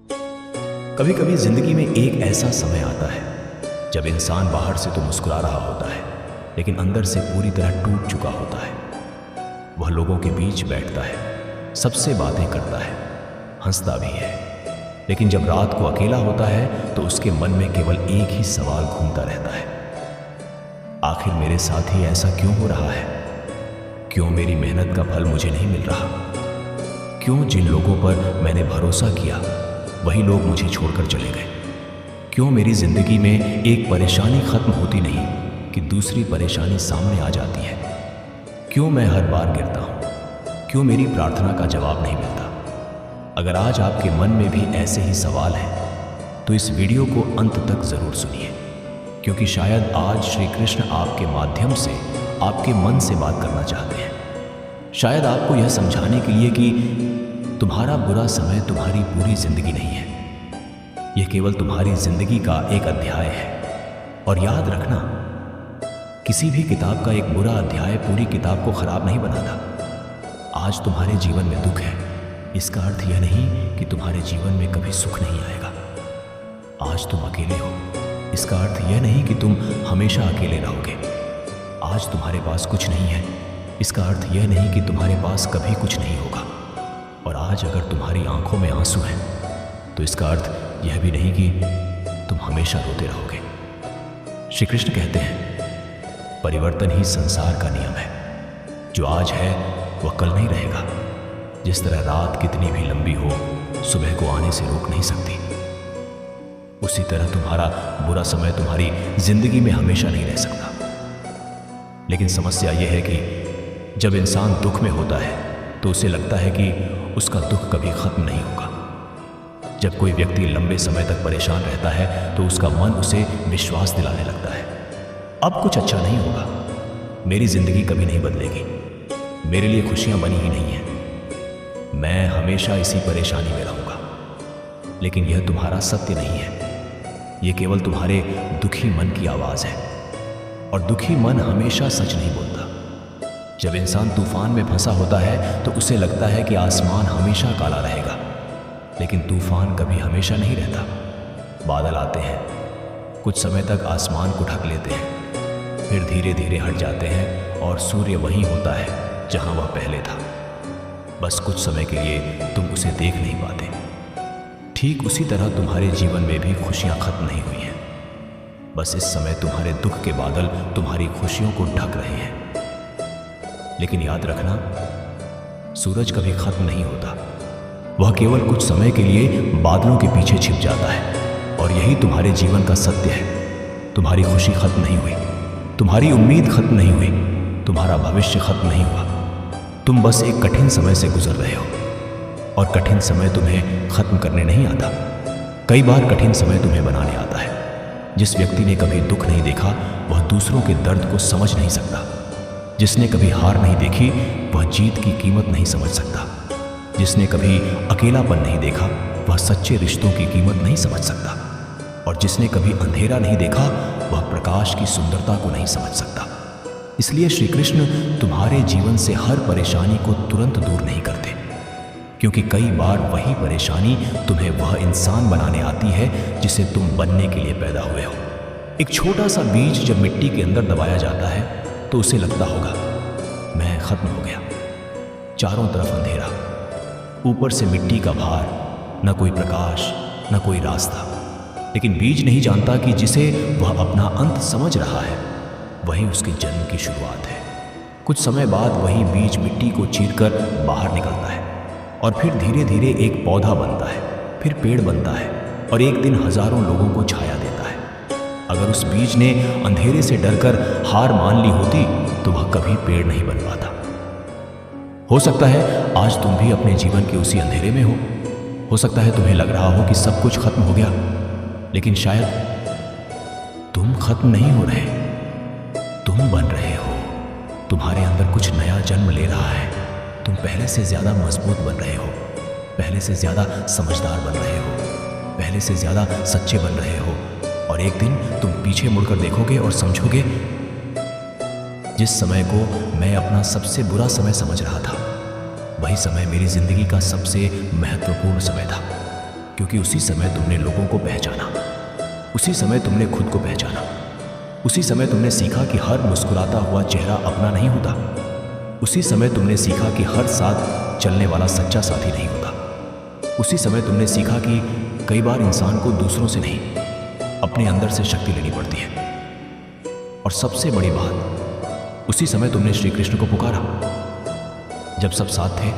कभी कभी जिंदगी में एक ऐसा समय आता है जब इंसान बाहर से तो मुस्कुरा रहा होता है, लेकिन अंदर से पूरी तरह टूट चुका होता है। वह लोगों के बीच बैठता है, सबसे बातें करता है, हंसता भी है, लेकिन जब रात को अकेला होता है तो उसके मन में केवल एक ही सवाल घूमता रहता है, आखिर मेरे साथ ही ऐसा क्यों हो रहा है? क्यों मेरी मेहनत का फल मुझे नहीं मिल रहा? क्यों जिन लोगों पर मैंने भरोसा किया वही लोग मुझे छोड़कर चले गए? क्यों मेरी जिंदगी में एक परेशानी खत्म होती नहीं कि दूसरी परेशानी सामने आ जाती है? क्यों मैं हर बार गिरता हूं? क्यों मेरी प्रार्थना का जवाब नहीं मिलता? अगर आज आपके मन में भी ऐसे ही सवाल हैं तो इस वीडियो को अंत तक जरूर सुनिए, क्योंकि शायद आज श्री कृष्ण आपके माध्यम से आपके मन से बात करना चाहते हैं। शायद आपको यह समझाने के लिए कि तुम्हारा बुरा समय तुम्हारी पूरी जिंदगी नहीं है, यह केवल तुम्हारी जिंदगी का एक अध्याय है। और याद रखना, किसी भी किताब का एक बुरा अध्याय पूरी किताब को खराब नहीं बनाता। आज तुम्हारे जीवन में दुख है, इसका अर्थ यह नहीं कि तुम्हारे जीवन में कभी सुख नहीं आएगा। आज तुम अकेले हो, इसका अर्थ यह नहीं कि तुम हमेशा अकेले रहोगे। आज तुम्हारे पास कुछ नहीं है, इसका अर्थ यह नहीं कि तुम्हारे पास कभी कुछ नहीं होगा। और आज अगर तुम्हारी आंखों में आंसू हैं तो इसका अर्थ यह भी नहीं कि तुम हमेशा रोते रहोगे। श्री कृष्ण कहते हैं, परिवर्तन ही संसार का नियम है। जो आज है वह कल नहीं रहेगा। जिस तरह रात कितनी भी लंबी हो, सुबह को आने से रोक नहीं सकती, उसी तरह तुम्हारा बुरा समय तुम्हारी जिंदगी में हमेशा नहीं रह सकता। लेकिन समस्या यह है कि जब इंसान दुख में होता है तो उसे लगता है कि उसका दुख कभी खत्म नहीं होगा। जब कोई व्यक्ति लंबे समय तक परेशान रहता है तो उसका मन उसे विश्वास दिलाने लगता है, अब कुछ अच्छा नहीं होगा, मेरी जिंदगी कभी नहीं बदलेगी, मेरे लिए खुशियां बनी ही नहीं है, मैं हमेशा इसी परेशानी में रहूंगा। लेकिन यह तुम्हारा सत्य नहीं है, यह केवल तुम्हारे दुखी मन की आवाज है। और दुखी मन हमेशा सच नहीं बोलता। जब इंसान तूफान में फंसा होता है तो उसे लगता है कि आसमान हमेशा काला रहेगा, लेकिन तूफान कभी हमेशा नहीं रहता। बादल आते हैं, कुछ समय तक आसमान को ढक लेते हैं, फिर धीरे धीरे हट जाते हैं और सूर्य वहीं होता है जहां वह पहले था। बस कुछ समय के लिए तुम उसे देख नहीं पाते। ठीक उसी तरह तुम्हारे जीवन में भी खुशियां खत्म नहीं हुई हैं। बस इस समय तुम्हारे दुख के बादल तुम्हारी खुशियों को ढक रहे हैं। लेकिन याद रखना, सूरज कभी खत्म नहीं होता, वह केवल कुछ समय के लिए बादलों के पीछे छिप जाता है। और यही तुम्हारे जीवन का सत्य है। तुम्हारी खुशी खत्म नहीं हुई, तुम्हारी उम्मीद खत्म नहीं हुई, तुम्हारा भविष्य खत्म नहीं हुआ। तुम बस एक कठिन समय से गुजर रहे हो, और कठिन समय तुम्हें खत्म करने नहीं आता। कई बार कठिन समय तुम्हें बनाने आता है। जिस व्यक्ति ने कभी दुख नहीं देखा वह दूसरों के दर्द को समझ नहीं सकता। जिसने कभी हार नहीं देखी वह जीत की कीमत नहीं समझ सकता। जिसने कभी अकेलापन नहीं देखा वह सच्चे रिश्तों की कीमत नहीं समझ सकता। और जिसने कभी अंधेरा नहीं देखा वह प्रकाश की सुंदरता को नहीं समझ सकता। इसलिए श्री कृष्ण तुम्हारे जीवन से हर परेशानी को तुरंत दूर नहीं करते, क्योंकि कई बार वही परेशानी तुम्हें वह इंसान बनाने आती है जिसे तुम बनने के लिए पैदा हुए हो। एक छोटा सा बीज जब मिट्टी के अंदर दबाया जाता है तो उसे लगता होगा, मैं खत्म हो गया, चारों तरफ अंधेरा, ऊपर से मिट्टी का भार, न कोई प्रकाश न कोई रास्ता। लेकिन बीज नहीं जानता कि जिसे वह अपना अंत समझ रहा है वही उसके जन्म की शुरुआत है। कुछ समय बाद वही बीज मिट्टी को चीरकर बाहर निकलता है और फिर धीरे धीरे एक पौधा बनता है, फिर पेड़ बनता है और एक दिन हजारों लोगों को छाया देता है। अगर उस बीज ने अंधेरे से डरकर हार मान ली होती तो वह कभी पेड़ नहीं बन पाता। हो सकता है आज तुम भी अपने जीवन के उसी अंधेरे में हो सकता है तुम्हें लग रहा हो कि सब कुछ खत्म हो गया, लेकिन शायद तुम खत्म नहीं हो रहे, तुम बन रहे हो। तुम्हारे अंदर कुछ नया जन्म ले रहा है। तुम पहले से ज्यादा मजबूत बन रहे हो, पहले से ज्यादा समझदार बन रहे हो, पहले से ज्यादा सच्चे बन रहे हो। और एक दिन तुम पीछे मुड़कर देखोगे और समझोगे, जिस समय को मैं अपना सबसे बुरा समय समझ रहा था वही समय मेरी जिंदगी का सबसे महत्वपूर्ण समय था, क्योंकि उसी समय तुमने लोगों को पहचाना, उसी समय तुमने खुद को पहचाना, उसी समय तुमने सीखा कि हर मुस्कुराता हुआ चेहरा अपना नहीं होता, उसी समय तुमने सीखा कि हर साथ चलने वाला सच्चा साथी नहीं होता, उसी समय तुमने सीखा कि कई बार इंसान को दूसरों से नहीं, अपने अंदर से शक्ति लेनी पड़ती है। और सबसे बड़ी बात, उसी समय तुमने श्री कृष्ण को पुकारा। जब सब साथ थे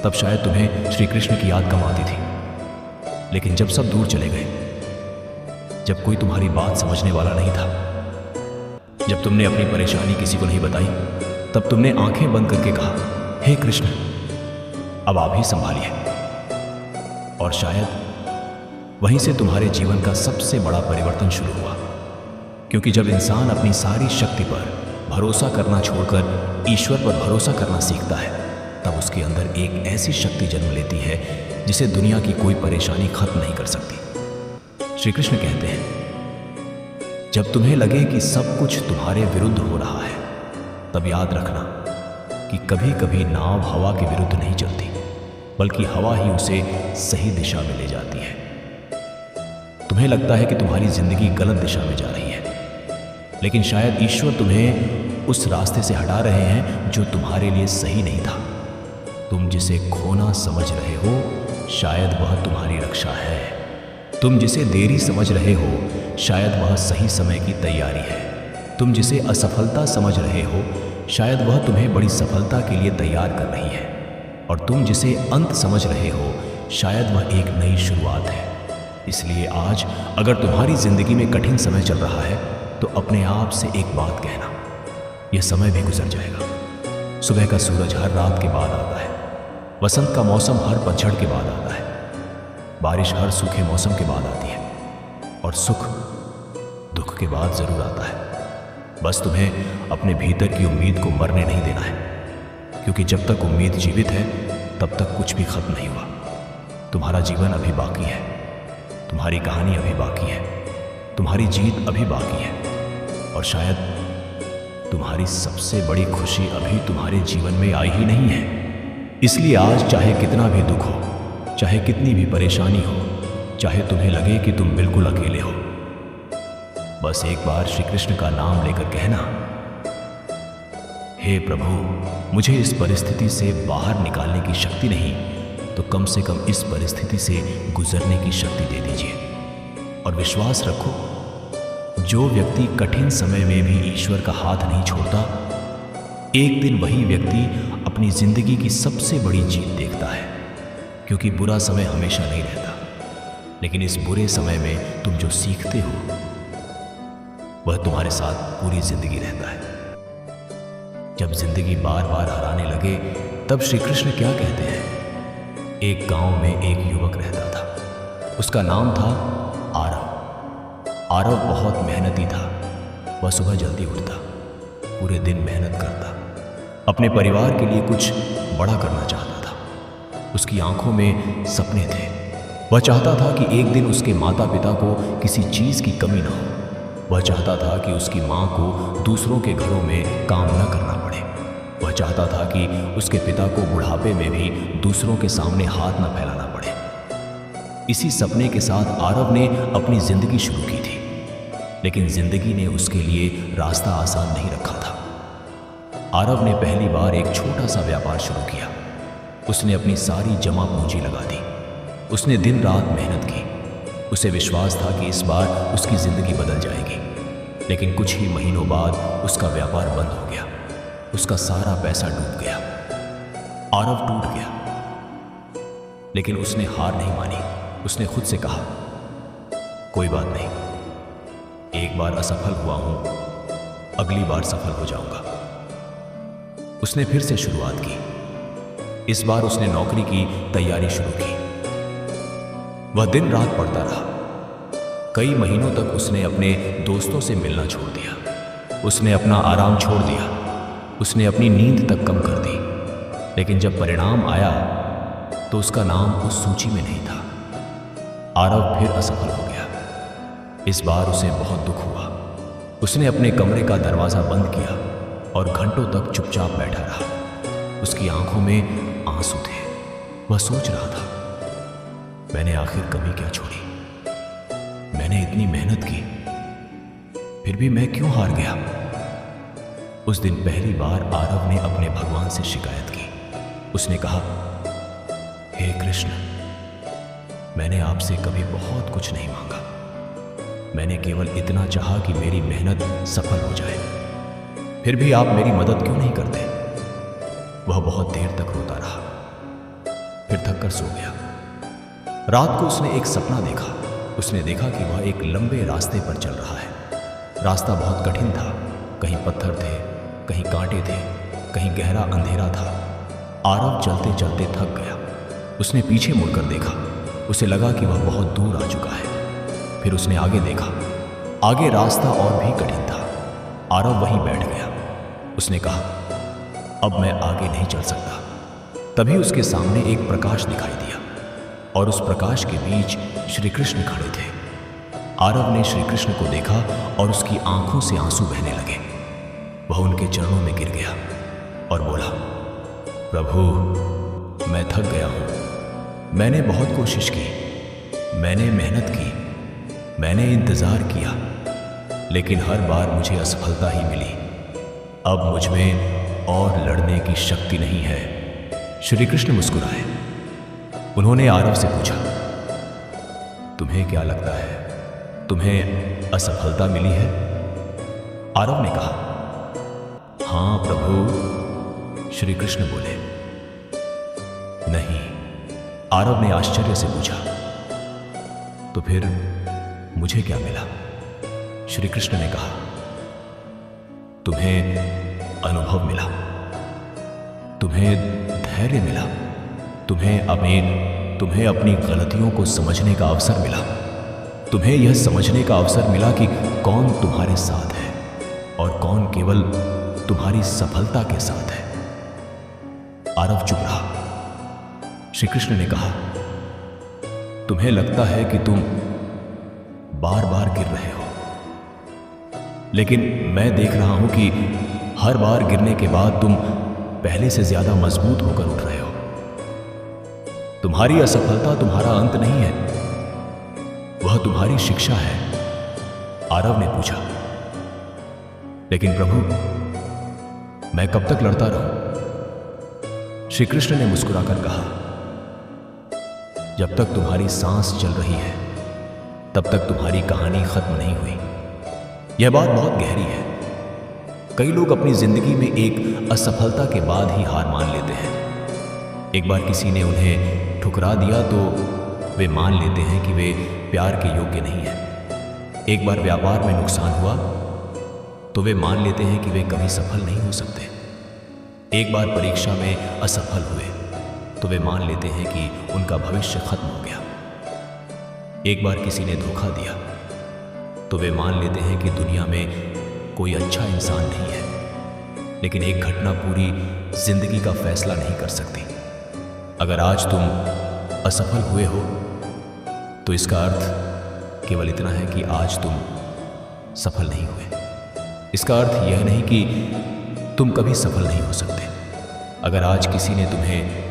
तब शायद तुम्हें श्री कृष्ण की याद कम आती थी, लेकिन जब सब दूर चले गए, जब कोई तुम्हारी बात समझने वाला नहीं था, जब तुमने अपनी परेशानी किसी को नहीं बताई, तब तुमने आंखें बंद करके कहा, हे कृष्ण, अब आप ही संभालिए। और शायद वहीं से तुम्हारे जीवन का सबसे बड़ा परिवर्तन शुरू हुआ, क्योंकि जब इंसान अपनी सारी शक्ति पर भरोसा करना छोड़कर ईश्वर पर भरोसा करना सीखता है, तब उसके अंदर एक ऐसी शक्ति जन्म लेती है जिसे दुनिया की कोई परेशानी खत्म नहीं कर सकती। श्री कृष्ण कहते हैं, जब तुम्हें लगे कि सब कुछ तुम्हारे विरुद्ध हो रहा है, तब याद रखना कि कभी कभी नाव हवा के विरुद्ध नहीं चलती, बल्कि हवा ही उसे सही दिशा में ले जाती है। तुम्हें लगता है कि तुम्हारी जिंदगी गलत दिशा में जा रही है, लेकिन शायद ईश्वर तुम्हें उस रास्ते से हटा रहे हैं जो तुम्हारे लिए सही नहीं था। तुम जिसे खोना समझ रहे हो, शायद वह तुम्हारी रक्षा है। तुम जिसे देरी समझ रहे हो, शायद वह सही समय की तैयारी है। तुम जिसे असफलता समझ रहे हो, शायद वह तुम्हें बड़ी सफलता के लिए तैयार कर रही है। और तुम जिसे अंत समझ रहे हो, शायद वह एक नई शुरुआत है। इसलिए आज अगर तुम्हारी जिंदगी में कठिन समय चल रहा है, तो अपने आप से एक बात कहना, यह समय भी गुजर जाएगा। सुबह का सूरज हर रात के बाद आता है, वसंत का मौसम हर पतझड़ के बाद आता है, बारिश हर सूखे मौसम के बाद आती है, और सुख दुख के बाद जरूर आता है। बस तुम्हें अपने भीतर की उम्मीद को मरने नहीं देना है, क्योंकि जब तक उम्मीद जीवित है, तब तक कुछ भी खत्म नहीं हुआ। तुम्हारा जीवन अभी बाकी है, तुम्हारी कहानी अभी बाकी है, तुम्हारी जीत अभी बाकी है, और शायद तुम्हारी सबसे बड़ी खुशी अभी तुम्हारे जीवन में आई ही नहीं है। इसलिए आज चाहे कितना भी दुख हो, चाहे कितनी भी परेशानी हो, चाहे तुम्हें लगे कि तुम बिल्कुल अकेले हो, बस एक बार श्री कृष्ण का नाम लेकर कहना, हे प्रभु, मुझे इस परिस्थिति से बाहर निकालने की शक्ति नहीं, तो कम से कम इस परिस्थिति से गुजरने की शक्ति दे दीजिए। और विश्वास रखो, जो व्यक्ति कठिन समय में भी ईश्वर का हाथ नहीं छोड़ता, एक दिन वही व्यक्ति अपनी जिंदगी की सबसे बड़ी जीत देखता है। क्योंकि बुरा समय हमेशा नहीं रहता, लेकिन इस बुरे समय में तुम जो सीखते हो, वह तुम्हारे साथ पूरी जिंदगी रहता है। जब जिंदगी बार बार हराने लगे, तब श्री कृष्ण क्या कहते हैं? एक गांव में एक युवक रहता था, उसका नाम था आरव। आरव बहुत मेहनती था। वह सुबह जल्दी उठता, पूरे दिन मेहनत करता, अपने परिवार के लिए कुछ बड़ा करना चाहता था। उसकी आंखों में सपने थे। वह चाहता था कि एक दिन उसके माता पिता को किसी चीज़ की कमी न हो। वह चाहता था कि उसकी माँ को दूसरों के घरों में काम न करना पड़े। वह चाहता था कि उसके पिता को बुढ़ापे में भी दूसरों के सामने हाथ न फैलाना पड़े। इसी सपने के साथ आरव ने अपनी जिंदगी शुरू की थी, लेकिन जिंदगी ने उसके लिए रास्ता आसान नहीं रखा था। आरव ने पहली बार एक छोटा सा व्यापार शुरू किया। उसने अपनी सारी जमा पूंजी लगा दी। उसने दिन रात मेहनत की। उसे विश्वास था कि इस बार उसकी जिंदगी बदल जाएगी, लेकिन कुछ ही महीनों बाद उसका व्यापार बंद हो गया। उसका सारा पैसा डूब गया। आरव टूट गया, लेकिन उसने हार नहीं मानी। उसने खुद से कहा, कोई बात नहीं, एक बार असफल हुआ हूं, अगली बार सफल हो जाऊंगा। उसने फिर से शुरुआत की। इस बार उसने नौकरी की तैयारी शुरू की। वह दिन रात पढ़ता रहा। कई महीनों तक उसने अपने दोस्तों से मिलना छोड़ दिया। उसने अपना आराम छोड़ दिया। उसने अपनी नींद तक कम कर दी। लेकिन जब परिणाम आया तो उसका नाम उस सूची में नहीं था। आरव फिर असफल हो गया। इस बार उसे बहुत दुख हुआ। उसने अपने कमरे का दरवाजा बंद किया और घंटों तक चुपचाप बैठा रहा। उसकी आंखों में आंसू थे। वह सोच रहा था, मैंने आखिर कमी क्या छोड़ी? मैंने इतनी मेहनत की, फिर भी मैं क्यों हार गया? उस दिन पहली बार आरव ने अपने भगवान से शिकायत की। उसने कहा, हे कृष्ण, मैंने आपसे कभी बहुत कुछ नहीं मांगा। मैंने केवल इतना चाहा कि मेरी मेहनत सफल हो जाए। फिर भी आप मेरी मदद क्यों नहीं करते? वह बहुत देर तक रोता रहा, फिर थक कर सो गया। रात को उसने एक सपना देखा। उसने देखा कि वह एक लंबे रास्ते पर चल रहा है। रास्ता बहुत कठिन था, कहीं पत्थर थे, कहीं कांटे थे, कहीं गहरा अंधेरा था। आरव चलते चलते थक गया। उसने पीछे मुड़कर देखा। उसे लगा कि वह बहुत दूर आ चुका है। फिर उसने आगे देखा। आगे रास्ता और भी कठिन था। आरव वहीं बैठ गया। उसने कहा, अब मैं आगे नहीं चल सकता। तभी उसके सामने एक प्रकाश दिखाई दिया और उस प्रकाश के बीच श्री कृष्ण खड़े थे। आरव ने श्री कृष्ण को देखा और उसकी आंखों से आंसू बहने लगे। वह उनके चरणों में गिर गया और बोला, प्रभु, मैं थक गया हूं। मैंने बहुत कोशिश की, मैंने मेहनत की, मैंने इंतजार किया, लेकिन हर बार मुझे असफलता ही मिली। अब मुझ में और लड़ने की शक्ति नहीं है। श्री कृष्ण मुस्कुराए। उन्होंने आरव से पूछा, तुम्हें क्या लगता है, तुम्हें असफलता मिली है? आरव ने कहा, हाँ प्रभु। श्री कृष्ण बोले, नहीं। आरव ने आश्चर्य से पूछा, तो फिर मुझे क्या मिला? श्री कृष्ण ने कहा, तुम्हें अनुभव मिला, तुम्हें धैर्य मिला, तुम्हें अपनी गलतियों को समझने का अवसर मिला। तुम्हें यह समझने का अवसर मिला कि कौन तुम्हारे साथ है और कौन केवल तुम्हारी सफलता के साथ है। आरव चुप रहा। श्री कृष्ण ने कहा, तुम्हें लगता है कि तुम बार बार गिर रहे हो, लेकिन मैं देख रहा हूं कि हर बार गिरने के बाद तुम पहले से ज्यादा मजबूत होकर उठ रहे हो। तुम्हारी असफलता तुम्हारा अंत नहीं है, वह तुम्हारी शिक्षा है। आरव ने पूछा, लेकिन प्रभु, मैं कब तक लड़ता रहूं? श्री कृष्ण ने मुस्कुराकर कहा, जब तक तुम्हारी सांस चल रही है तब तक तुम्हारी कहानी खत्म नहीं हुई। यह बात बहुत गहरी है। कई लोग अपनी जिंदगी में एक असफलता के बाद ही हार मान लेते हैं। एक बार किसी ने उन्हें ठुकरा दिया तो वे मान लेते हैं कि वे प्यार के योग्य नहीं हैं। एक बार व्यापार में नुकसान हुआ तो वे मान लेते हैं कि वे कभी सफल नहीं हो सकते। एक बार परीक्षा में असफल हुए तो वे मान लेते हैं कि उनका भविष्य खत्म हो गया। एक बार किसी ने धोखा दिया तो वे मान लेते हैं कि दुनिया में कोई अच्छा इंसान नहीं है। लेकिन एक घटना पूरी जिंदगी का फैसला नहीं कर सकती। अगर आज तुम असफल हुए हो तो इसका अर्थ केवल इतना है कि आज तुम सफल नहीं हुए। इसका अर्थ यह नहीं कि तुम कभी सफल नहीं हो सकते। अगर आज किसी ने तुम्हें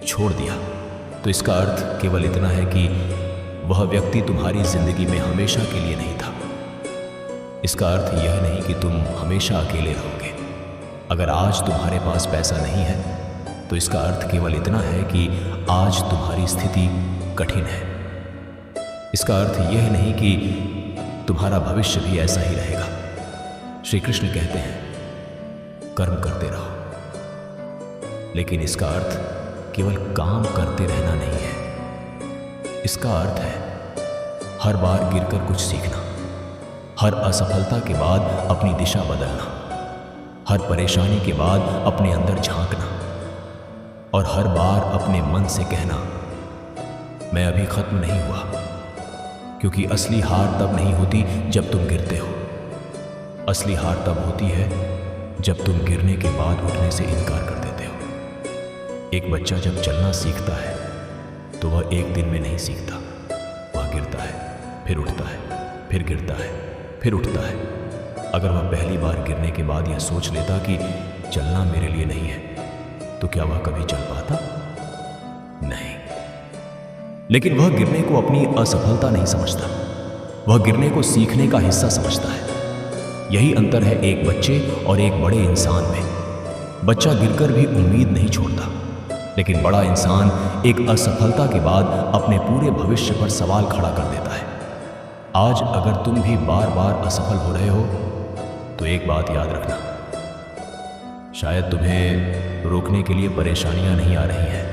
छोड़ दिया तो इसका अर्थ केवल इतना है कि वह व्यक्ति तुम्हारी जिंदगी में हमेशा के लिए नहीं था। इसका अर्थ यह नहीं कि तुम हमेशा अकेले रहोगे। अगर आज तुम्हारे पास पैसा नहीं है तो इसका अर्थ केवल इतना है कि आज तुम्हारी स्थिति कठिन है। इसका अर्थ यह नहीं कि तुम्हारा भविष्य भी ऐसा ही रहेगा। श्री कृष्ण कहते हैं, कर्म करते रहो, लेकिन इसका अर्थ केवल काम करते रहना नहीं है। इसका अर्थ है हर बार गिरकर कुछ सीखना, हर असफलता के बाद अपनी दिशा बदलना, हर परेशानी के बाद अपने अंदर झांकना और हर बार अपने मन से कहना, मैं अभी खत्म नहीं हुआ। क्योंकि असली हार तब नहीं होती जब तुम गिरते हो। असली हार तब होती है जब तुम गिरने के बाद उठने से इनकार कर देते हो। एक बच्चा जब चलना सीखता है तो वह एक दिन में नहीं सीखता। वह गिरता है, फिर उठता है, फिर गिरता है, फिर उठता है। अगर वह पहली बार गिरने के बाद यह सोच लेता कि चलना मेरे लिए नहीं है, तो क्या वह कभी चल पाता? नहीं। लेकिन वह गिरने को अपनी असफलता नहीं समझता, वह गिरने को सीखने का हिस्सा समझता है। यही अंतर है एक बच्चे और एक बड़े इंसान में। बच्चा गिरकर भी उम्मीद नहीं छोड़ता, लेकिन बड़ा इंसान एक असफलता के बाद अपने पूरे भविष्य पर सवाल खड़ा कर देता है। आज अगर तुम भी बार बार असफल हो रहे हो तो एक बात याद रखना, शायद तुम्हें रोकने के लिए परेशानियां नहीं आ रही हैं,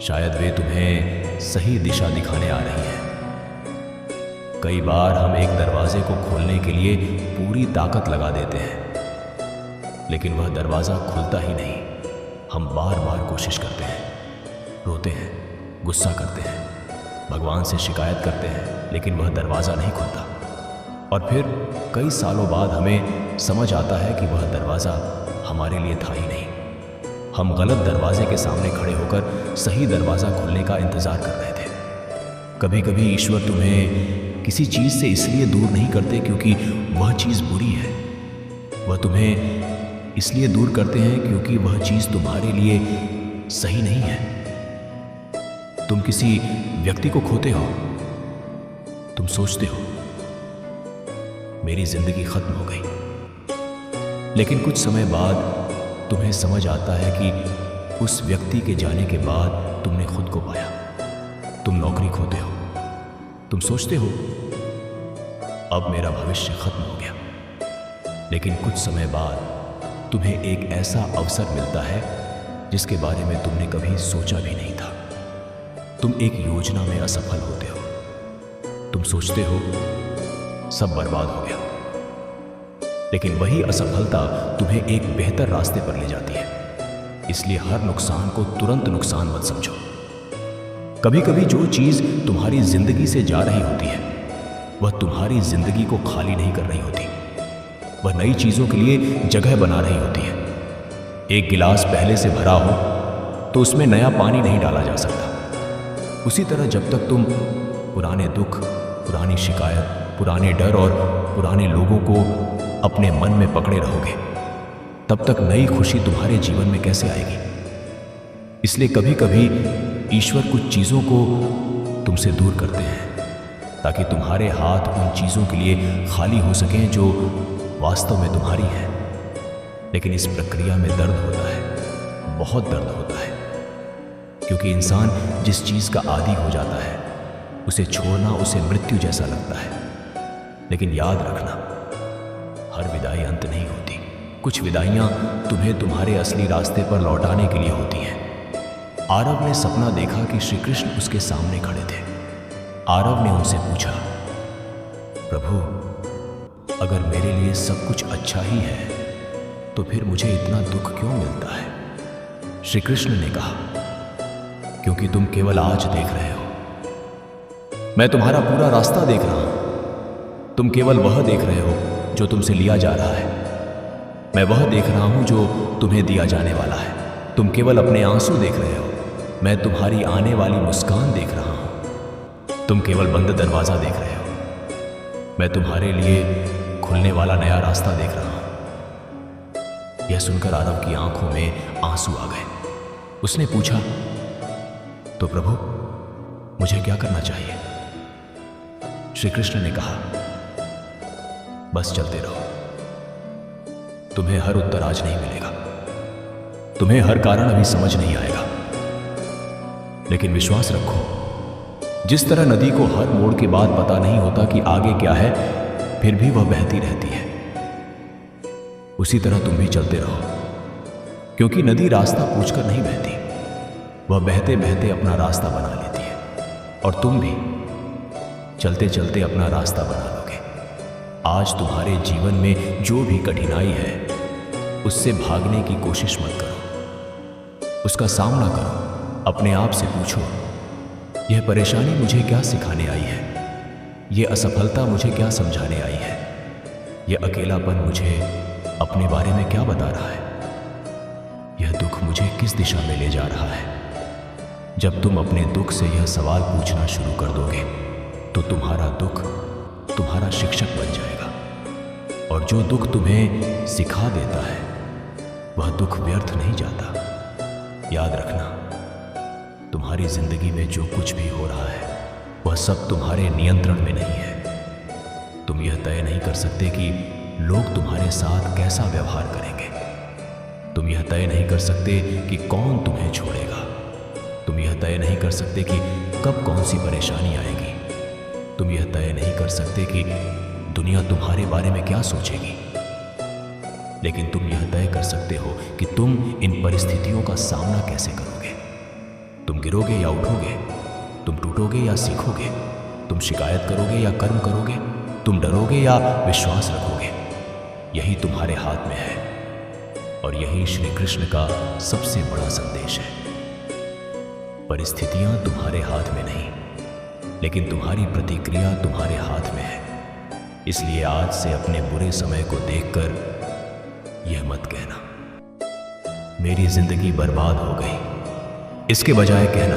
शायद वे तुम्हें सही दिशा दिखाने आ रही हैं। कई बार हम एक दरवाजे को खोलने के लिए पूरी ताकत लगा देते हैं, लेकिन वह दरवाज़ा खुलता ही नहीं। हम बार बार कोशिश करते हैं, रोते हैं, गुस्सा करते हैं, भगवान से शिकायत करते हैं, लेकिन वह दरवाज़ा नहीं खुलता। और फिर कई सालों बाद हमें समझ आता है कि वह दरवाज़ा हमारे लिए था ही नहीं। हम गलत दरवाजे के सामने खड़े होकर सही दरवाज़ा खुलने का इंतज़ार कर रहे थे। कभी कभी ईश्वर तुम्हें किसी चीज़ से इसलिए दूर नहीं करते क्योंकि वह चीज़ बुरी है, वह तुम्हें इसलिए दूर करते हैं क्योंकि वह चीज़ तुम्हारे लिए सही नहीं है। तुम किसी व्यक्ति को खोते हो, तुम सोचते हो मेरी जिंदगी खत्म हो गई, लेकिन कुछ समय बाद तुम्हें समझ आता है कि उस व्यक्ति के जाने के बाद तुमने खुद को पाया। तुम नौकरी खोते हो, तुम सोचते हो अब मेरा भविष्य खत्म हो गया, लेकिन कुछ समय बाद तुम्हें एक ऐसा अवसर मिलता है जिसके बारे में तुमने कभी सोचा भी नहीं था। तुम एक योजना में असफल होते हो, तुम सोचते हो सब बर्बाद हो गया, लेकिन वही असफलता तुम्हें एक बेहतर रास्ते पर ले जाती है। इसलिए हर नुकसान को तुरंत नुकसान मत समझो। कभी कभी जो चीज तुम्हारी जिंदगी से जा रही होती है वह तुम्हारी जिंदगी को खाली नहीं कर रही होती, वह नई चीजों के लिए जगह बना रही होती है। एक गिलास पहले से भरा हो तो उसमें नया पानी नहीं डाला जा सकता। उसी तरह जब तक तुम पुराने दुख, पुरानी शिकायत, पुराने डर और पुराने लोगों को अपने मन में पकड़े रहोगे, तब तक नई खुशी तुम्हारे जीवन में कैसे आएगी। इसलिए कभी कभी ईश्वर कुछ चीजों को तुमसे दूर करते हैं ताकि तुम्हारे हाथ उन चीजों के लिए खाली हो सकें जो वास्तव में तुम्हारी है। लेकिन इस प्रक्रिया में दर्द होता है, बहुत दर्द होता है, क्योंकि इंसान जिस चीज का आदी हो जाता है उसे छोड़ना उसे मृत्यु जैसा लगता है। लेकिन याद रखना, हर विदाई अंत नहीं होती। कुछ विदाइयां तुम्हें तुम्हारे असली रास्ते पर लौटाने के लिए होती हैं। आरव ने सपना देखा कि श्री कृष्ण उसके सामने खड़े थे। आरव ने उनसे पूछा, प्रभु अगर मेरे लिए सब कुछ अच्छा ही है तो फिर मुझे इतना दुख क्यों मिलता है? श्री कृष्ण ने कहा, क्योंकि तुम केवल आज देख रहे हो, मैं तुम्हारा पूरा रास्ता देख रहा हूं। तुम केवल वह देख रहे हो जो तुमसे लिया जा रहा है, मैं वह देख रहा हूं जो तुम्हें दिया जाने वाला है। तुम केवल अपने आंसू देख रहे हो, मैं तुम्हारी आने वाली मुस्कान देख रहा हूं। तुम केवल बंद दरवाजा देख रहे हो, मैं तुम्हारे लिए खुलने वाला नया रास्ता देख रहा हूं। यह सुनकर आरव की आंखों में आंसू आ गए। उसने पूछा, तो प्रभु मुझे क्या करना चाहिए? श्री कृष्ण ने कहा, बस चलते रहो। तुम्हें हर उत्तर आज नहीं मिलेगा, तुम्हें हर कारण अभी समझ नहीं आएगा, लेकिन विश्वास रखो, जिस तरह नदी को हर मोड़ के बाद पता नहीं होता कि आगे क्या है, फिर भी वह बहती रहती है, उसी तरह तुम भी चलते रहो, क्योंकि नदी रास्ता पूछकर नहीं बहती, वह बहते बहते अपना रास्ता बना लेती है। और तुम भी चलते चलते अपना रास्ता बना लोगे। आज तुम्हारे जीवन में जो भी कठिनाई है उससे भागने की कोशिश मत करो, उसका सामना करो। अपने आप से पूछो, यह परेशानी मुझे क्या सिखाने आई है? यह असफलता मुझे क्या समझाने आई है? यह अकेलापन मुझे अपने बारे में क्या बता रहा है? यह दुख मुझे किस दिशा में ले जा रहा है? जब तुम अपने दुख से यह सवाल पूछना शुरू कर दोगे तो तुम्हारा दुख तुम्हारा शिक्षक बन जाएगा, और जो दुख तुम्हें सिखा देता है वह दुख व्यर्थ नहीं जाता। याद रखना, तुम्हारी जिंदगी में जो कुछ भी हो रहा है वह सब तुम्हारे नियंत्रण में नहीं है। तुम यह तय नहीं कर सकते कि लोग तुम्हारे साथ कैसा व्यवहार करेंगे। तुम यह तय नहीं कर सकते कि कौन तुम्हें छोड़ेगा। तुम यह तय नहीं कर सकते कि कब कौन सी परेशानी आएगी। तुम यह तय नहीं कर सकते कि दुनिया तुम्हारे बारे में क्या सोचेगी। लेकिन तुम यह तय कर सकते हो कि तुम इन परिस्थितियों का सामना कैसे करोगे। तुम गिरोगे या उठोगे, तुम टूटोगे या सीखोगे, तुम शिकायत करोगे या कर्म करोगे, तुम डरोगे या विश्वास रखोगे। यही तुम्हारे हाथ में है और यही श्री कृष्ण का सबसे बड़ा संदेश है। परिस्थितियां तुम्हारे हाथ में नहीं, लेकिन तुम्हारी प्रतिक्रिया तुम्हारे हाथ में है। इसलिए आज से अपने बुरे समय को देखकर यह मत कहना मेरी जिंदगी बर्बाद हो गई। इसके बजाय कहना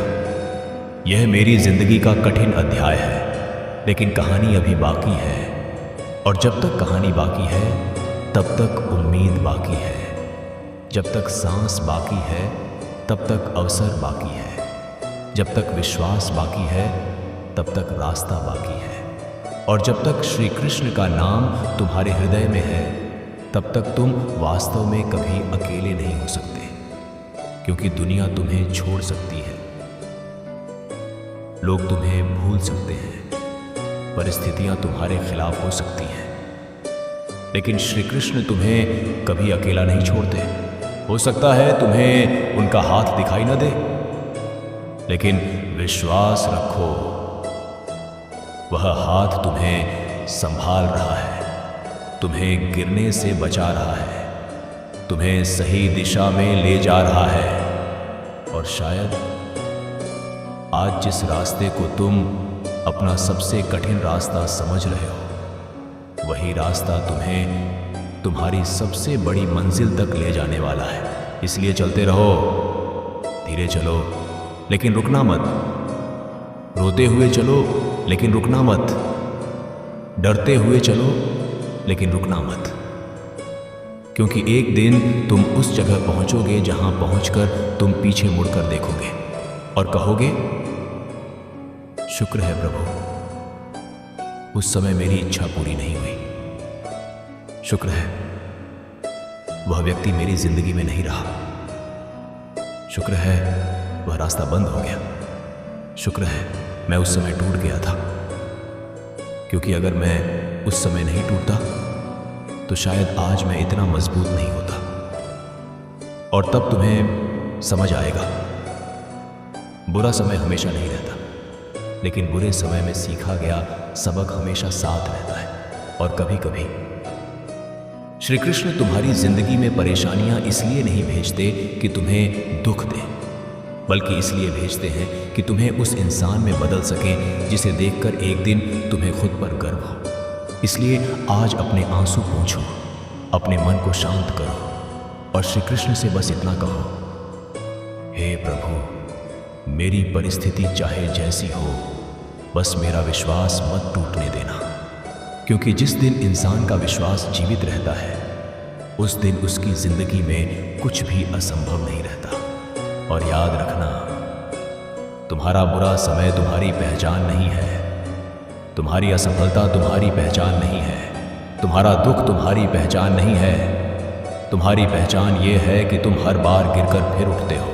यह मेरी जिंदगी का कठिन अध्याय है, लेकिन कहानी अभी बाकी है और जब तक कहानी बाकी है तब तक उम्मीद बाकी है। जब तक सांस बाकी है तब तक अवसर बाकी है। जब तक विश्वास बाकी है तब तक रास्ता बाकी है। और जब तक श्री कृष्ण का नाम तुम्हारे हृदय में है तब तक तुम वास्तव में कभी अकेले नहीं हो सकते, क्योंकि दुनिया तुम्हें छोड़ सकती है, लोग तुम्हें भूल सकते हैं, परिस्थितियां तुम्हारे खिलाफ हो सकती हैं, लेकिन श्री कृष्ण तुम्हें कभी अकेला नहीं छोड़ते। हो सकता है तुम्हें उनका हाथ दिखाई न दे, लेकिन विश्वास रखो वह हाथ तुम्हें संभाल रहा है, तुम्हें गिरने से बचा रहा है, तुम्हें सही दिशा में ले जा रहा है। और शायद आज जिस रास्ते को तुम अपना सबसे कठिन रास्ता समझ रहे हो, वही रास्ता तुम्हें तुम्हारी सबसे बड़ी मंजिल तक ले जाने वाला है। इसलिए चलते रहो, धीरे चलो लेकिन रुकना मत, रोते हुए चलो लेकिन रुकना मत, डरते हुए चलो लेकिन रुकना मत, क्योंकि एक दिन तुम उस जगह पहुंचोगे जहां पहुंचकर तुम पीछे मुड़कर देखोगे और कहोगे, शुक्र है प्रभु, उस समय मेरी इच्छा पूरी नहीं हुई। शुक्र है वह व्यक्ति मेरी जिंदगी में नहीं रहा। शुक्र है वह रास्ता बंद हो गया। शुक्र है मैं उस समय टूट गया था, क्योंकि अगर मैं उस समय नहीं टूटता तो शायद आज मैं इतना मजबूत नहीं होता। और तब तुम्हें समझ आएगा, बुरा समय हमेशा नहीं रहता, लेकिन बुरे समय में सीखा गया सबक हमेशा साथ रहता है। और कभी कभी श्री कृष्ण तुम्हारी जिंदगी में परेशानियां इसलिए नहीं भेजते कि तुम्हें दुख दें, बल्कि इसलिए भेजते हैं कि तुम्हें उस इंसान में बदल सकें जिसे देखकर एक दिन तुम्हें खुद पर गर्व हो। इसलिए आज अपने आंसू पोंछो, अपने मन को शांत करो और श्री कृष्ण से बस इतना कहो, हे प्रभु, मेरी परिस्थिति चाहे जैसी हो, बस मेरा विश्वास मत टूटने देना। क्योंकि जिस दिन इंसान का विश्वास जीवित रहता है, उस दिन उसकी जिंदगी में कुछ भी असंभव नहीं रहता। और याद रखना, तुम्हारा बुरा समय तुम्हारी पहचान नहीं है, तुम्हारी असफलता तुम्हारी पहचान नहीं है, तुम्हारा दुख तुम्हारी पहचान नहीं है। तुम्हारी पहचान ये है कि तुम हर बार गिरकर फिर उठते हो,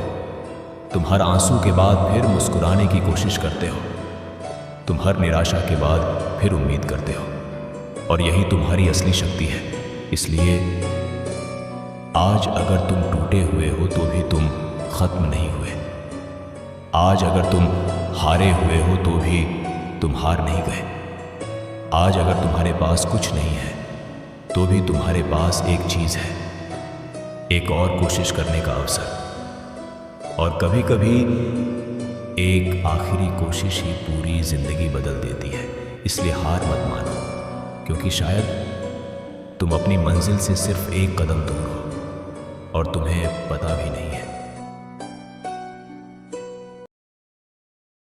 तुम हर आंसू के बाद फिर मुस्कुराने की कोशिश करते हो, तुम हर निराशा के बाद फिर उम्मीद करते हो, और यही तुम्हारी असली शक्ति है। इसलिए आज अगर तुम टूटे हुए हो तो भी तुम खत्म नहीं हुए। आज अगर तुम हारे हुए हो तो भी तुम हार नहीं गए। आज अगर तुम्हारे पास कुछ नहीं है तो भी तुम्हारे पास एक चीज है, एक और कोशिश करने का अवसर। और कभी कभी एक आखिरी कोशिश ही पूरी जिंदगी बदल देती है। इसलिए हार मत मानो, क्योंकि शायद तुम अपनी मंजिल से सिर्फ एक कदम दूर हो और तुम्हें पता भी नहीं है।